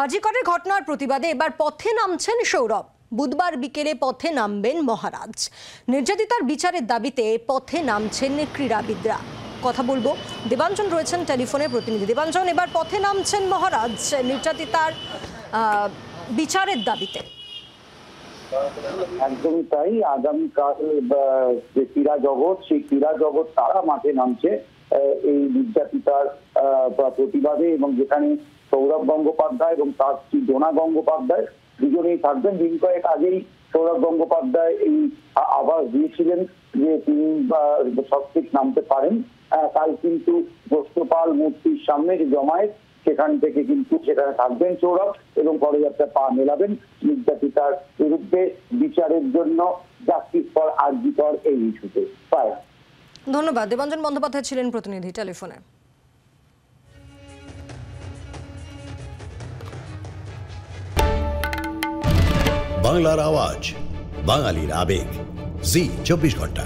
আজিকরের ঘটনার প্রতিবাদে এবার পথে নামছেন সৌরভ। বুধবার বিকেলে পথে নামবেন মহারাজ। নির্যাতিতার বিচারের দাবিতে পথে নামছেন ক্রীড়াবিদরা। কথা বলবো, দেবাঞ্জন রয়েছেন টেলিফোনে। প্রতিনিধি দেবাঞ্জন, এবার পথে নামছেন মহারাজ নির্যাতিতার বিচারের দাবিতে। একদমই তাই। আগামীকাল যে ক্রীড়া জগৎ, সেই ক্রীড়া জগৎ তারা মাঠে নামছে এই নির্যাতিতার প্রতিবাদে, এবং যেখানে সৌরভ গঙ্গোপাধ্যায় এবং তার স্ত্রী ডোনা গঙ্গোপাধ্যায় দুজনেই থাকবেন। দিন কয়েক আগেই সৌরভ গঙ্গোপাধ্যায় এই আভাস দিয়েছিলেন যে তিনি সস্ত্রীক নামতে পারেন। কাল কিন্তু গোষ্ঠপাল মূর্তির সামনে যে জমায়েত, সেখান থেকে কিন্তু সেখানে থাকবেন সৌরভ এবং পদযাত্রা পা মেলাবেন নির্যাতিতার বিরুদ্ধে বিচারের জন্য, জাস্টিস ফর আরজিকর এই ইস্যুতে। ধন্যবাদ। দেবাঞ্জন বন্দ্যোপাধ্যায় ছিলেন প্রতিনিধি টেলিফোনে। বাংলার আওয়াজ, বাঙালির আবেগ, জি 24 ঘন্টা।